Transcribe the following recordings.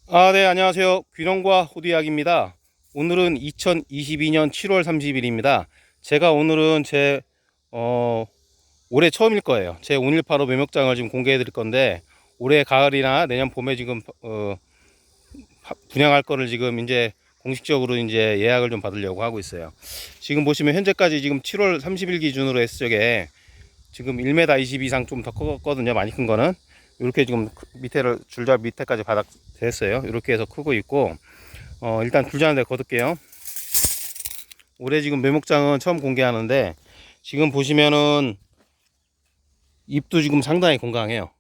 네, 안녕하세요. 귀농과 호두약입니다. 오늘은 2022년 7월 30일입니다. 제가 오늘은 올해 처음일 거예요. 제 518호 매목장을 지금 공개해 드릴 건데, 올해 가을이나 내년 봄에 지금, 분양할 거를 지금 이제 공식적으로 이제 예약을 좀 받으려고 하고 있어요. 지금 보시면 현재까지 지금 7월 30일 기준으로 했을 적에 지금 1m 20 이상 좀 더 컸거든요. 많이 큰 거는. 이렇게 지금 밑에를 줄자 밑에까지 바닥 됐어요. 이렇게 해서 크고 있고, 일단 줄자는 데 거둘게요. 올해 지금 매목장은 처음 공개하는데, 지금 보시면은 잎도 지금 상당히 건강해요.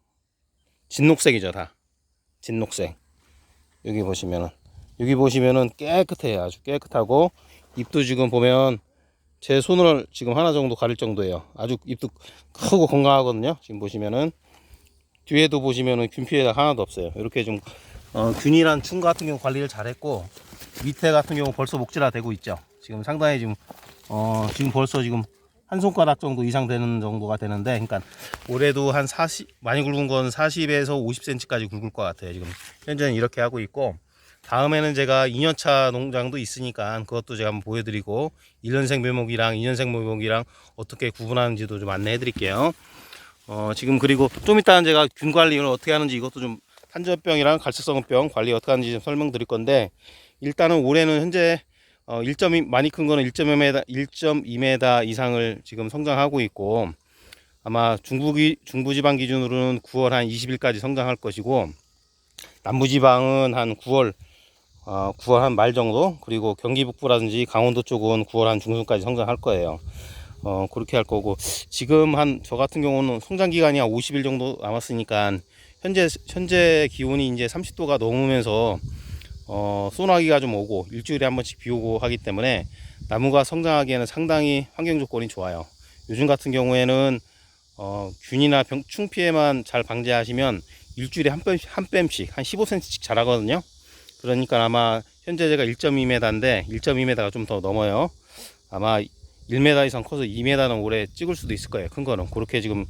진녹색이죠, 다. 진녹색. 여기 보시면은 깨끗해요. 아주 깨끗하고, 잎도 지금 보면 제 손을 지금 하나 정도 가릴 정도예요. 아주 잎도 크고 건강하거든요. 지금 보시면은 뒤에도 보시면은 균피해가 하나도 없어요. 이렇게 좀 균이란 충 같은 경우 관리를 잘했고, 밑에 같은 경우 벌써 목질화 되고 있죠. 지금 상당히 지금 벌써 지금 한 손가락 정도 이상 되는 정도가 되는데, 그러니까 올해도 한 40, 많이 굵은 건 40에서 50cm까지 굵을 것 같아요. 지금 현재는 이렇게 하고 있고, 다음에는 제가 2년차 농장도 있으니까 그것도 제가 한번 보여드리고, 1년생 묘목이랑 2년생 묘목이랑 어떻게 구분하는지도 좀 안내해 드릴게요. 지금 그리고 좀 이따는 제가 균 관리를 어떻게 하는지, 이것도 좀 탄저병이랑 갈색성병 관리 어떻게 하는지 좀 설명드릴 건데, 일단은 올해는 현재 1.2 많이 큰 거는 1.2m, 1.2m 이상을 지금 성장하고 있고, 아마 중부지방 기준으로는 9월 한 20일까지 성장할 것이고, 남부지방은 한 9월 한 말 정도, 그리고 경기 북부라든지 강원도 쪽은 9월 한 중순까지 성장할 거예요. 그렇게 할 거고, 지금 한 저 같은 경우는 성장 기간이 한 50일 정도 남았으니까, 현재 기온이 이제 30도가 넘으면서 소나기가 좀 오고 일주일에 한 번씩 비 오고 하기 때문에 나무가 성장하기에는 상당히 환경 조건이 좋아요. 요즘 같은 경우에는 균이나 충 피해만 잘 방지하시면 일주일에 한 뺨씩 한 15cm씩 자라거든요. 그러니까 아마 현재 제가 1.2m인데 1.2m가 좀 더 넘어요. 아마 1m 이상 커서 2m는 올해 찍을 수도 있을 거예요. 큰 거는 그렇게 지금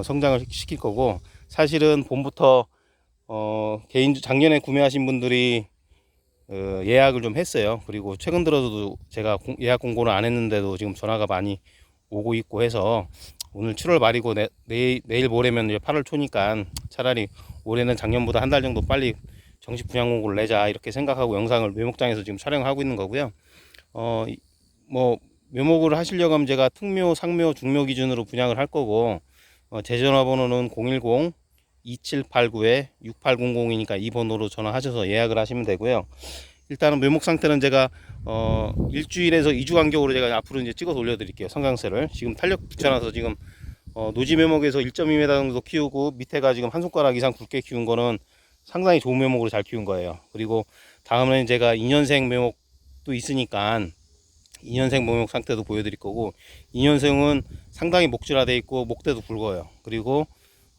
성장을 시킬 거고, 사실은 봄부터 작년에 구매하신 분들이 예약을 좀 했어요. 그리고 최근 들어서도 제가 예약 공고를 안 했는데도 지금 전화가 많이 오고 있고 해서, 오늘 7월 말이고 내일 모레면 이제 8월 초니까 차라리 올해는 작년보다 한 달 정도 빨리 정식 분양 공고를 내자, 이렇게 생각하고 영상을 묘목장에서 지금 촬영하고 있는 거고요. 뭐 묘목을 하시려고 하면 제가 특묘, 상묘, 중묘 기준으로 분양을 할 거고, 제 전화번호는 010-2789-6800이니까 이 번호로 전화하셔서 예약을 하시면 되고요. 일단은 묘목 상태는 제가 일주일에서 2주 간격으로 제가 앞으로 이제 찍어서 올려드릴게요. 성장세를 지금 탄력 붙여놔서 지금 노지 묘목에서 1.2m 정도 키우고, 밑에가 지금 한 손가락 이상 굵게 키운 거는 상당히 좋은 묘목으로 잘 키운 거예요. 그리고 다음에는 제가 2년생 묘목도 있으니까 2년생 묘목 상태도 보여드릴 거고, 2년생은 상당히 목질화되어 있고 목대도 굵어요. 그리고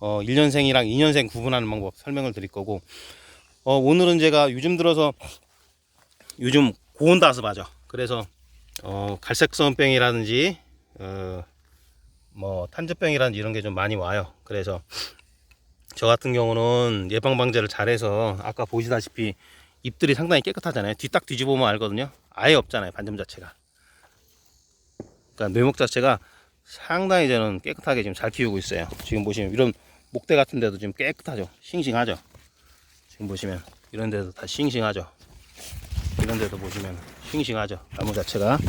1년생이랑 2년생 구분하는 방법 설명을 드릴 거고, 오늘은 제가 요즘 고온다습하죠. 그래서 갈색선병이라든지 뭐 탄저병이라든지 이런 게 좀 많이 와요. 그래서 저 같은 경우는 예방 방제를 잘해서, 아까 보시다시피 잎들이 상당히 깨끗하잖아요. 뒤딱 뒤집어보면 알거든요. 아예 없잖아요, 반점 자체가. 그러니까 뇌목 자체가 상당히 저는 깨끗하게 지금 잘 키우고 있어요. 지금 보시면 이런 목대 같은 데도 지금 깨끗하죠. 싱싱하죠. 지금 보시면 이런 데도 다 싱싱하죠. 이런 데도 보시면 싱싱하죠, 나무 자체가.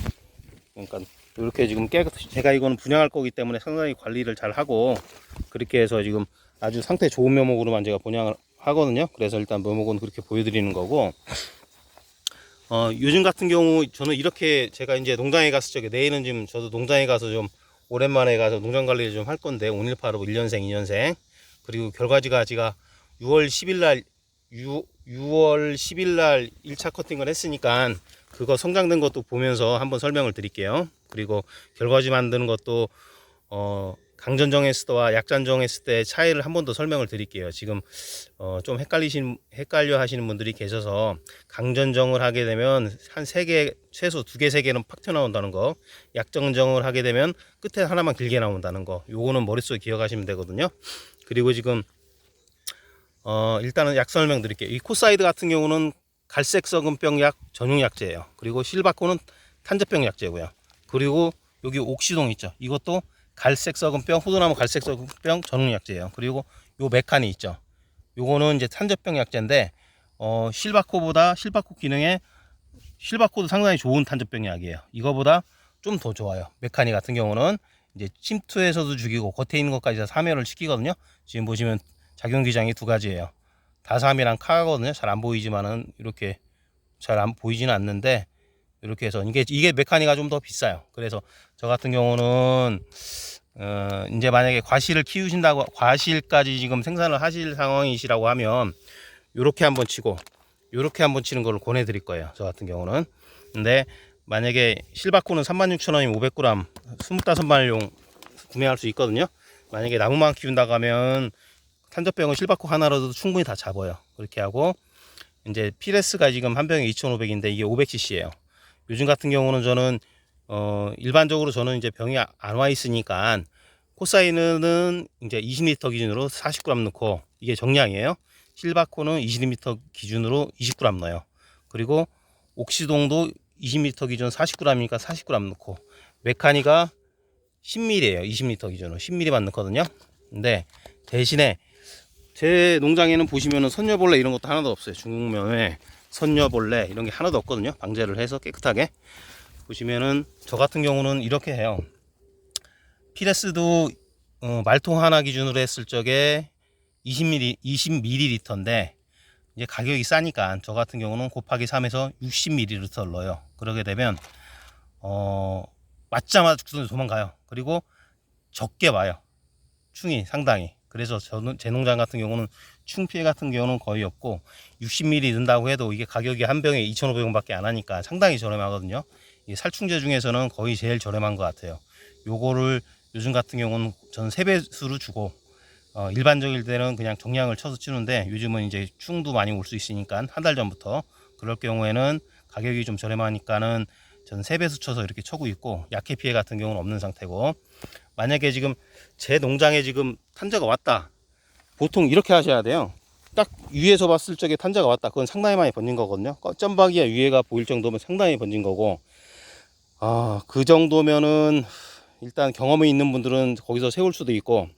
그러니까 이렇게 지금 제가 이거는 분양할 거기 때문에 상당히 관리를 잘 하고, 그렇게 해서 지금 아주 상태 좋은 묘목으로만 제가 분양을 하거든요. 그래서 일단 묘목은 그렇게 보여드리는 거고, 요즘 같은 경우 저는 이렇게, 제가 이제 농장에 갔을 적에, 내일은 지금 저도 농장에 가서 좀 오랜만에 가서 농장 관리를 좀 할 건데, 518호 1년생 2년생, 그리고 결과지가 제가 6월 10일 날 6월 10일 날 1차 커팅을 했으니까 그거 성장된 것도 보면서 한번 설명을 드릴게요. 그리고 결과지 만드는 것도 강전정 했을 때와 약전정 했을 때 차이를 한 번 더 설명을 드릴게요. 지금 좀 헷갈려 하시는 분들이 계셔서, 강전정을 하게 되면 한 3개, 최소 2개, 3개는 팍 튀어나온다는 거, 약전정을 하게 되면 끝에 하나만 길게 나온다는 거, 요거는 머릿속에 기억하시면 되거든요. 그리고 지금 일단은 약 설명드릴게요. 이 코사이드 같은 경우는 갈색 썩은병 약 전용 약제예요. 그리고 실바코는 탄저병 약제고요. 그리고 여기 옥시동 있죠. 이것도 갈색 썩은병, 후두나무 갈색 썩은병 전용 약제예요. 그리고 요 메카니 있죠. 요거는 이제 탄저병 약제인데 실바코보다 실바코 기능에 실바코도 상당히 좋은 탄저병 약이에요. 이거보다 좀 더 좋아요. 메카니 같은 경우는 이제 침투에서도 죽이고 겉에 있는 것까지 다 사멸을 시키거든요. 지금 보시면 작용 기장이 두 가지예요. 다삼이랑 카거든요. 잘 안 보이지만은 이렇게 잘 안 보이지는 않는데 이렇게 해서 이게 메카니가 좀 더 비싸요. 그래서 저 같은 경우는 이제 만약에 과실을 키우신다고 과실까지 지금 생산을 하실 상황이시라고 하면 요렇게 한번 치고 요렇게 한번 치는 걸 권해 드릴 거예요. 저 같은 경우는. 근데 만약에 실바코는 36,000원이면 500g 25마리용 구매할 수 있거든요. 만약에 나무만 키운다고 하면 탄저병은 실바코 하나로도 충분히 다 잡아요. 그렇게 하고 이제 피레스가 지금 한 병에 2,500인데 이게 500cc예요. 요즘 같은 경우는 저는 일반적으로 저는 이제 병이 안 와 있으니까 코사이드는 이제 20리터 기준으로 40g 넣고 이게 정량이에요. 실바코는 20리터 기준으로 20g 넣어요. 그리고 옥시동도 20리터 기준 40g이니까 40g 넣고 메카니가 10ml예요. 20리터 기준으로 10ml만 넣거든요. 근데 대신에 제 농장에는 보시면은 선녀벌레 이런 것도 하나도 없어요. 중국면에 선녀벌레 이런 게 하나도 없거든요. 방제를 해서 깨끗하게 보시면은 저 같은 경우는 이렇게 해요. 피레스도 말통 하나 기준으로 했을 적에 20ml인데 이제 가격이 싸니까 저 같은 경우는 곱하기 3에서 60ml를 넣어요. 그러게 되면 맞자마자 죽순이 도망가요. 그리고 적게 와요. 충이 상당히. 그래서 저는 제 농장 같은 경우는 충 피해 같은 경우는 거의 없고 60ml 넣는다고 해도 이게 가격이 한 병에 2,500원 밖에 안 하니까 상당히 저렴하거든요. 이 살충제 중에서는 거의 제일 저렴한 것 같아요. 요거를 요즘 같은 경우는 저는 3배수로 주고 일반적일 때는 그냥 정량을 쳐서 치는데 요즘은 이제 충도 많이 올 수 있으니까 한 달 전부터 그럴 경우에는 가격이 좀 저렴하니까는 저는 3배수 쳐서 이렇게 쳐고 있고 약해 피해 같은 경우는 없는 상태고 만약에 지금 제 농장에 지금 탄저가 왔다. 보통 이렇게 하셔야 돼요. 딱 위에서 봤을 적에 탄저가 왔다. 그건 상당히 많이 번진 거거든요. 점박이야 위에가 보일 정도면 상당히 번진 거고 그 정도면은 일단 경험이 있는 분들은 거기서 세울 수도 있고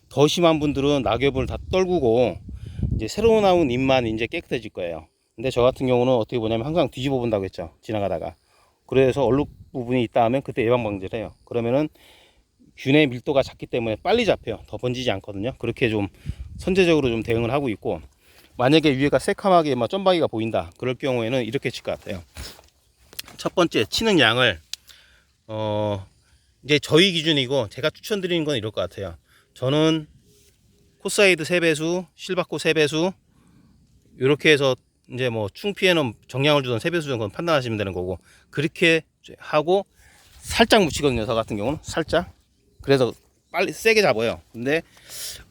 더 심한 분들은 낙엽을 다 떨구고 이제 새로 나온 잎만 이제 깨끗해질 거예요. 근데 저 같은 경우는 어떻게 보냐면 항상 뒤집어 본다고 했죠. 지나가다가. 그래서 얼룩 부분이 있다 하면 그때 예방 방지를 해요. 그러면은 균의 밀도가 작기 때문에 빨리 잡혀요. 더 번지지 않거든요. 그렇게 좀 선제적으로 좀 대응을 하고 있고 만약에 위에가 새카맣게 막 점박이가 보인다. 그럴 경우에는 이렇게 칠 것 같아요. 첫 번째 치는 양을 이제 저희 기준이고 제가 추천드리는 건 이럴 것 같아요. 저는 코사이드 3배수, 실바코 3배수 이렇게 해서 이제 뭐 충피에는 정량을 주던 3배수 정도 판단하시면 되는 거고 그렇게 하고 살짝 묻히거든요. 저 같은 경우는 살짝. 그래서 빨리 세게 잡아요. 근데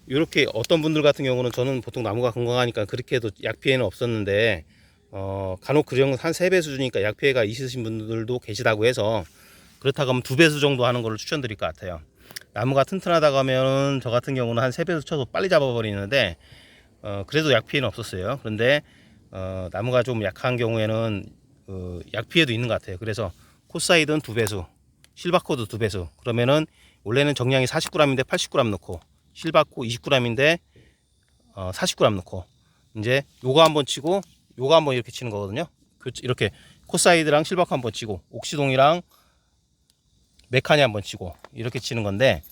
이렇게 어떤 분들 같은 경우는 저는 보통 나무가 건강하니까 그렇게 해도 약 피해는 없었는데 간혹 그 정도 한 3배수 주니까 약 피해가 있으신 분들도 계시다고 해서 그렇다고 하면 2배수 정도 하는 거를 추천드릴 것 같아요. 나무가 튼튼하다고 하면 저 같은 경우는 한 3배수 쳐도 빨리 잡아버리는데 그래도 약 피해는 없었어요. 그런데 나무가 좀 약한 경우에는 약 피해도 있는 것 같아요. 그래서 코사이드는 2배수, 실바코도 2배수. 그러면은 원래는 정량이 40g인데 80g 넣고 실바코 20g인데 40g 넣고 이제 요거 한번 치고 요거 한번 이렇게 치는 거거든요. 이렇게 코사이드랑 실바코 한번 치고 옥시동이랑 메카니 한번 치고 이렇게 치는 건데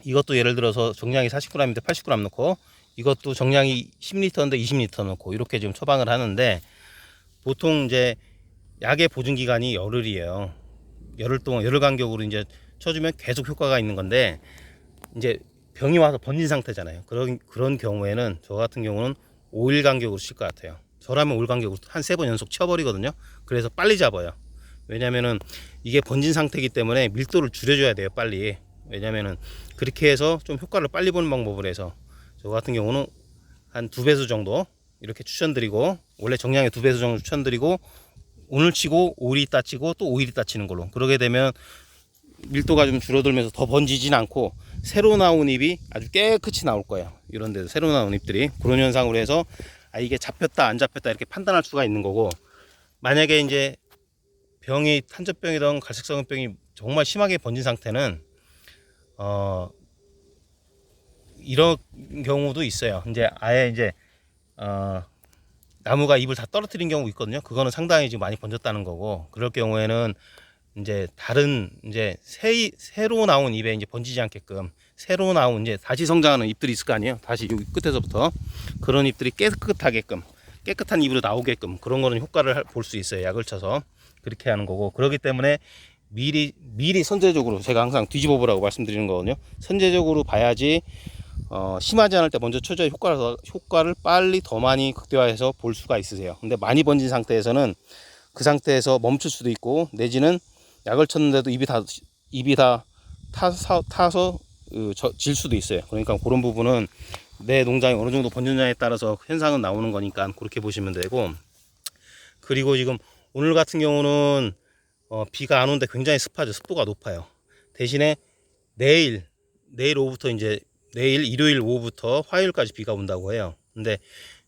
이것도 예를 들어서 정량이 40g인데 80g 넣고 이것도 정량이 10리터인데 20리터 넣고 이렇게 지금 처방을 하는데 보통 이제 약의 보증 기간이 열흘이에요. 열흘 동안 열흘 간격으로 이제 쳐주면 계속 효과가 있는 건데 이제 병이 와서 번진 상태잖아요. 그런 경우에는 저 같은 경우는 5일 간격으로 칠 것 같아요. 저라면 5일 간격으로 한 3번 연속 쳐버리거든요. 그래서 빨리 잡아요. 왜냐면은 이게 번진 상태이기 때문에 밀도를 줄여줘야 돼요. 빨리. 왜냐면은 그렇게 해서 좀 효과를 빨리 보는 방법을 해서 저 같은 경우는 한 2배수 정도 이렇게 추천드리고 원래 정량의 2배수 정도 추천드리고 오늘 치고 5일 있다 치고 또 5일 있다 치는 걸로 그러게 되면 밀도가 좀 줄어들면서 더 번지진 않고 새로 나온 잎이 아주 깨끗이 나올 거예요. 이런 데서 새로 나온 잎들이 그런 현상으로 해서 이게 잡혔다 안 잡혔다 이렇게 판단할 수가 있는 거고, 만약에 이제 병이 탄저병이든 갈색성병이 정말 심하게 번진 상태는 이런 경우도 있어요. 이제 아예 이제 나무가 잎을 다 떨어뜨린 경우 있거든요. 그거는 상당히 지금 많이 번졌다는 거고, 그럴 경우에는 이제 다른 이제 새로 나온 잎에 이제 번지지 않게끔 새로 나온 이제 다시 성장하는 잎들이 있을 거 아니에요. 다시 여기 끝에서부터 그런 잎들이 깨끗한 잎으로 나오게끔 그런 거는 효과를 볼 수 있어요. 약을 쳐서 그렇게 하는 거고, 그렇기 때문에 미리 선제적으로 제가 항상 뒤집어 보라고 말씀드리는 거거든요. 선제적으로 봐야지 심하지 않을 때 먼저 쳐줘야 효과를 빨리 더 많이 극대화해서 볼 수가 있으세요. 근데 많이 번진 상태에서는 그 상태에서 멈출 수도 있고, 내지는 약을 쳤는데도 잎이 다 타서 질 수도 있어요. 그러니까 그런 부분은 내 농장이 어느 정도 번졌냐에 따라서 현상은 나오는 거니까 그렇게 보시면 되고, 그리고 지금 오늘 같은 경우는 비가 안 오는데 굉장히 습하죠. 습도가 높아요. 대신에 내일 오후부터 이제 내일 일요일 오후부터 화요일까지 비가 온다고 해요. 근데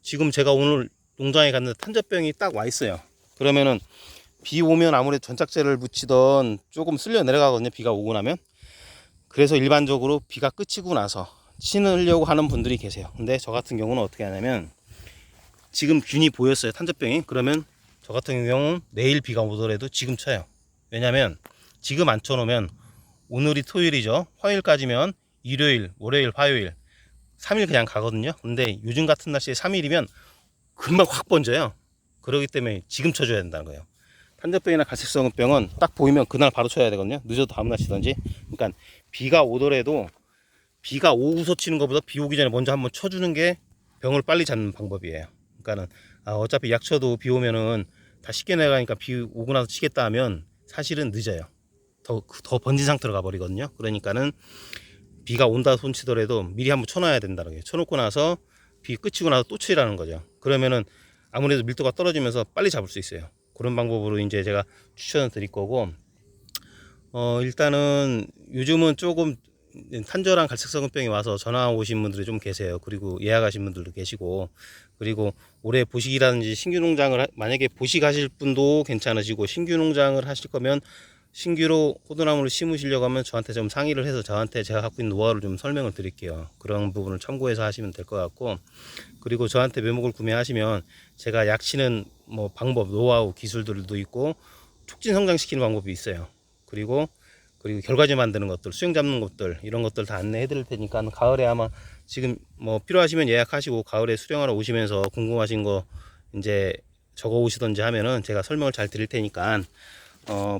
지금 제가 오늘 농장에 갔는데 탄저병이 딱 와 있어요. 그러면은 비 오면 아무래도 전착제를 묻히던 조금 쓸려 내려가거든요. 비가 오고 나면. 그래서 일반적으로 비가 그치고 나서 치느려고 하는 분들이 계세요. 근데 저 같은 경우는 어떻게 하냐면, 지금 균이 보였어요. 탄저병이. 그러면 저 같은 경우는 내일 비가 오더라도 지금 쳐요. 왜냐면 지금 안 쳐놓으면 오늘이 토요일이죠. 화요일까지면 일요일, 월요일, 화요일 3일 그냥 가거든요. 근데 요즘 같은 날씨에 3일이면 금방 확 번져요. 그렇기 때문에 지금 쳐줘야 된다는 거예요. 탄저병이나 갈색성병은 딱 보이면 그날 바로 쳐야 되거든요. 늦어도 다음날 치든지. 그러니까 비가 오더라도 비가 오고서 치는 것보다 비 오기 전에 먼저 한번 쳐주는 게 병을 빨리 잡는 방법이에요. 그러니까는 어차피 약 쳐도 비 오면은 다 쉽게 내가니까 비 오고 나서 치겠다 하면 사실은 늦어요. 더 번진 상태로 가버리거든요. 그러니까는 비가 온다 손치더라도 미리 한번 쳐놔야 된다는 거예요. 쳐놓고 나서 비 그치고 나서 또 치라는 거죠. 그러면은 아무래도 밀도가 떨어지면서 빨리 잡을 수 있어요. 그런 방법으로 이제 제가 추천을 드릴 거고, 일단은 요즘은 조금 탄저랑 갈색성병이 와서 전화 오신 분들이 좀 계세요. 그리고 예약하신 분들도 계시고, 그리고 올해 보식이라든지 신규 농장을 만약에 보식하실 분도 괜찮으시고, 신규 농장을 하실 거면 신규로 호두나무를 심으시려고 하면 저한테 좀 상의를 해서 저한테 제가 갖고 있는 노하우를 좀 설명을 드릴게요. 그런 부분을 참고해서 하시면 될 것 같고, 그리고 저한테 묘목을 구매하시면 제가 약 치는 뭐 방법, 노하우, 기술들도 있고 촉진 성장시키는 방법이 있어요. 그리고 결과지 만드는 것들, 수영 잡는 것들, 이런 것들 다 안내해 드릴 테니까 가을에 아마 지금 뭐 필요하시면 예약하시고 가을에 수령하러 오시면서 궁금하신 거 이제 적어 오시던지 하면은 제가 설명을 잘 드릴 테니까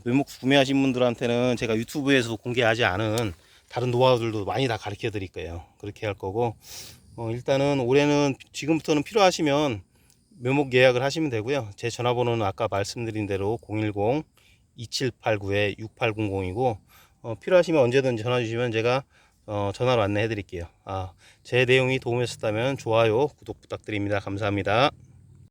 묘목 구매하신 분들한테는 제가 유튜브에서 공개하지 않은 다른 노하우들도 많이 다 가르쳐 드릴 거예요. 그렇게 할 거고, 일단은 올해는 지금부터는 필요하시면 묘목 예약을 하시면 되고요. 제 전화번호는 아까 말씀드린 대로 010-2789-6800이고 필요하시면 언제든지 전화 주시면 제가 전화로 안내해 드릴게요. 제 내용이 도움이었다면 좋아요, 구독 부탁드립니다. 감사합니다.